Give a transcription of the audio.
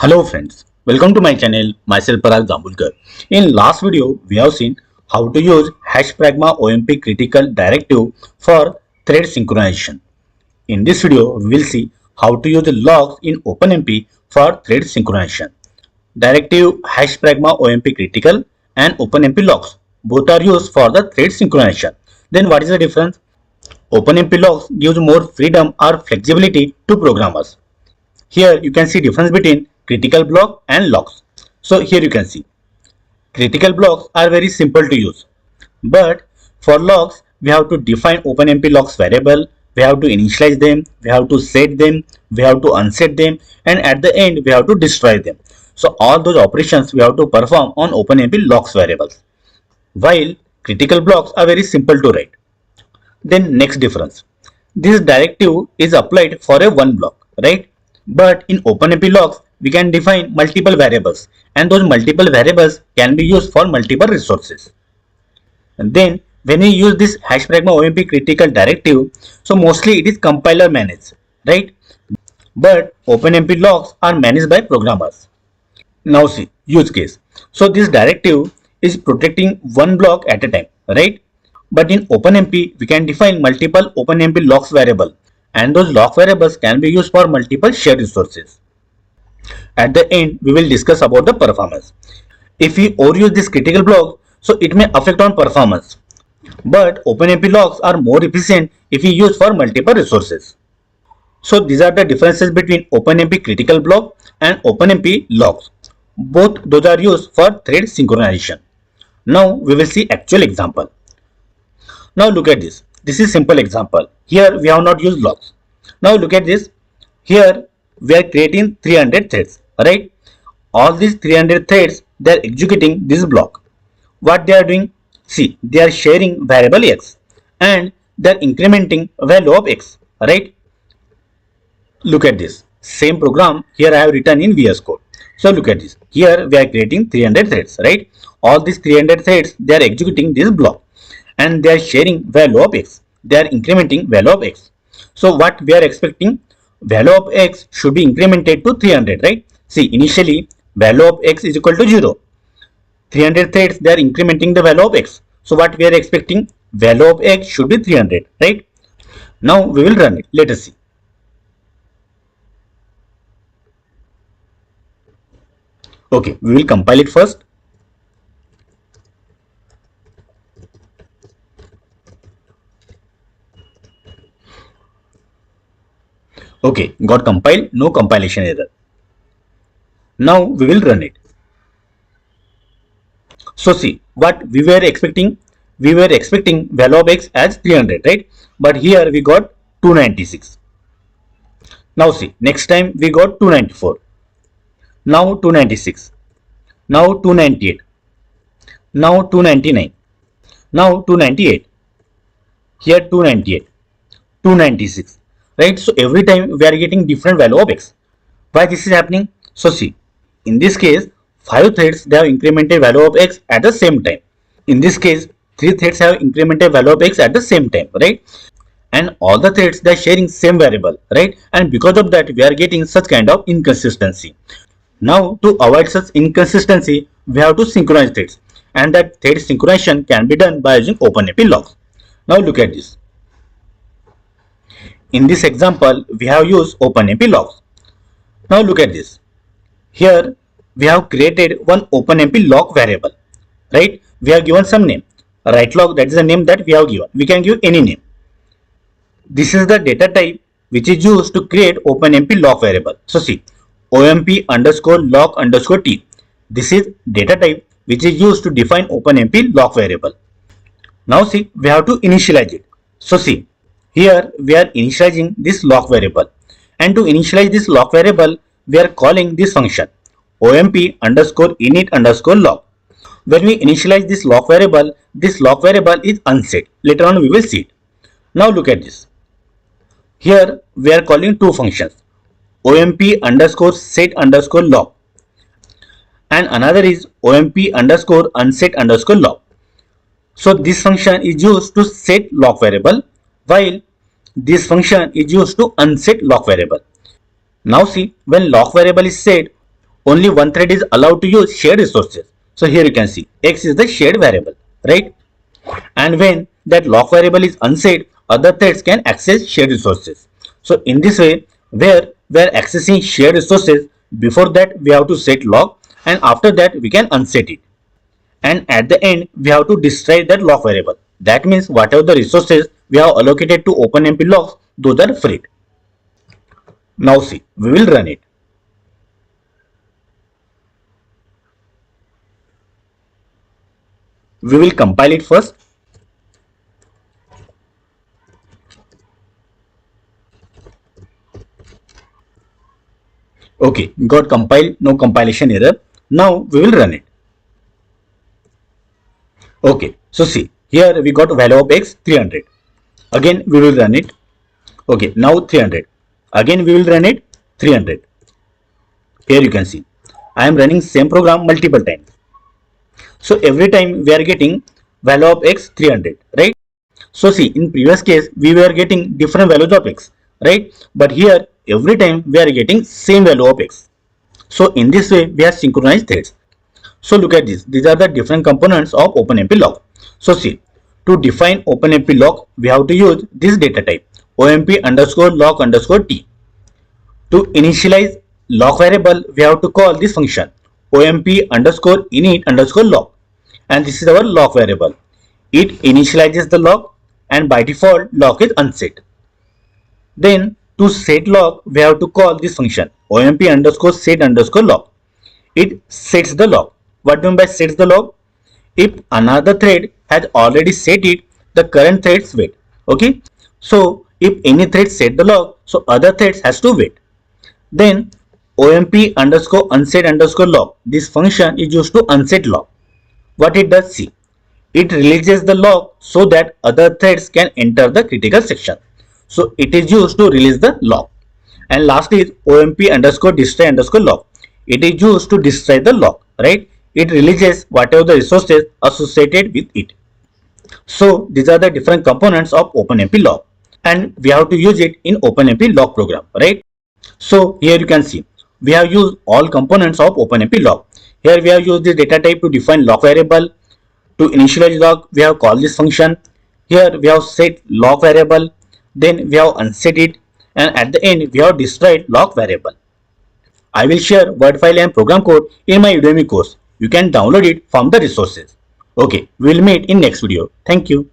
Hello friends, welcome to my channel, myself Parag Jambulkar. In last video, we have seen how to use hash pragma OMP critical directive for thread synchronization. In this video, we will see how to use the logs in OpenMP for thread synchronization. Directive hash pragma OMP critical and OpenMP logs both are used for the thread synchronization. Then what is the difference? OpenMP logs gives more freedom or flexibility to programmers. Here you can see difference between critical block and logs. So here you can see critical blocks are very simple to use, but for logs we have to define OpenMP logs variable, we have to initialize them, we have to set them, we have to unset them, and at the end we have to destroy them. So all those operations we have to perform on OpenMP logs variables, while critical blocks are very simple to write. Then next difference, this directive is applied for a one block, right? But in OpenMP logs, we can define multiple variables, and those multiple variables can be used for multiple resources. And then when we use this hash pragma OMP critical directive, so mostly it is compiler managed, right? But OpenMP logs are managed by programmers. Now see use case. So this directive is protecting one block at a time, right? But in OpenMP, we can define multiple OpenMP logs variable, and those log variables can be used for multiple shared resources. At the end, we will discuss about the performance. If we overuse this critical block, so it may affect on performance. But OpenMP logs are more efficient if we use for multiple resources. So these are the differences between OpenMP critical block and OpenMP logs. Both those are used for thread synchronization. Now we will see actual example. Now look at this. This is simple example. Here we have not used logs. Now look at this. Here we are creating 300 threads, right? All these 300 threads, they are executing this block. What they are doing? See, they are sharing variable x and they are incrementing value of x, right? Look at this. Same program here I have written in VS Code. So look at this. Here we are creating 300 threads, right? All these 300 threads, they are executing this block, and they are sharing value of x, they are incrementing value of x. So what we are expecting, value of x should be incremented to 300, right? See, initially value of x is equal to 0. 300 threads, they are incrementing the value of x. So what we are expecting, value of x should be 300, right? Now we will run it. Let us see. Okay, we will compile it first. Okay, got compiled, no compilation error. Now we will run it. So see, what we were expecting value of x as 300, right? But here we got 296. Now see, next time we got 294. Now 296. Now 298. Now 299. Now 298. Here 298. 296. Right? So every time we are getting different value of x. Why this is happening? So see, in this case 5 threads, they have incremented value of x at the same time. In this case 3 threads have incremented value of x at the same time, right? And all the threads, they are sharing same variable, right? And because of that we are getting such kind of inconsistency. Now to avoid such inconsistency, we have to synchronize threads, and that thread synchronization can be done by using OpenMP logs. Now look at this. In this example, we have used OpenMP logs. Now look at this. Here we have created one OpenMP log variable, right? We have given some name. Write log, that is the name that we have given. We can give any name. This is the data type which is used to create OpenMP log variable. So see, OMP underscore log underscore t. This is data type which is used to define OpenMP log variable. Now see, we have to initialize it. So see, here we are initializing this log variable, and to initialize this log variable we are calling this function OMP underscore init underscore log. When we initialize this log variable is unset. Later on we will see it. Now look at this. Here we are calling two functions, OMP underscore set underscore log, and another is OMP underscore unset underscore log. So this function is used to set log variable, while this function is used to unset log variable. Now see, when log variable is set, only one thread is allowed to use shared resources. So here you can see X is the shared variable, right? And when that lock variable is unset, other threads can access shared resources. So in this way, where we are accessing shared resources, before that we have to set lock, and after that we can unset it. And at the end we have to destroy that lock variable. That means whatever the resources we have allocated to OpenMP locks, those are freed. Now see, we will run it. We will compile it first. Okay, got compiled, no compilation error. Now we will run it. Okay, so see, here we got value of X 300. Again we will run it. Okay, now 300. Again we will run it 300. Here you can see I am running same program multiple times. So every time we are getting value of X 300, right? So see, in previous case we were getting different values of X, right? But here every time we are getting same value of X. So in this way we have synchronized threads. So look at this. These are the different components of OpenMP lock. So see, to define OpenMP lock, we have to use this data type OMP underscore lock underscore T. To initialize lock variable, we have to call this function OMP underscore init underscore lock, and this is our lock variable. It initializes the lock, and by default lock is unset. Then to set lock, we have to call this function OMP underscore set underscore lock. It sets the lock. What do you mean by sets the lock? If another thread has already set it, the current threads wait. Okay. So if any thread set the lock, so other threads has to wait. Then OMP underscore unset underscore lock. This function is used to unset lock. What it does, see, it releases the lock so that other threads can enter the critical section. So it is used to release the lock. And last is OMP underscore destroy underscore lock. It is used to destroy the lock, right? It releases whatever the resources associated with it. So these are the different components of OpenMP lock, and we have to use it in OpenMP lock program, right? So here you can see we have used all components of OpenMP lock. Here we have used the data type to define lock variable. To initialize lock, we have called this function. Here we have set lock variable, then we have unset it, and at the end we have destroyed lock variable. I will share Word file and program code in my Udemy course. You can download it from the resources. Okay, we will meet in next video. Thank you.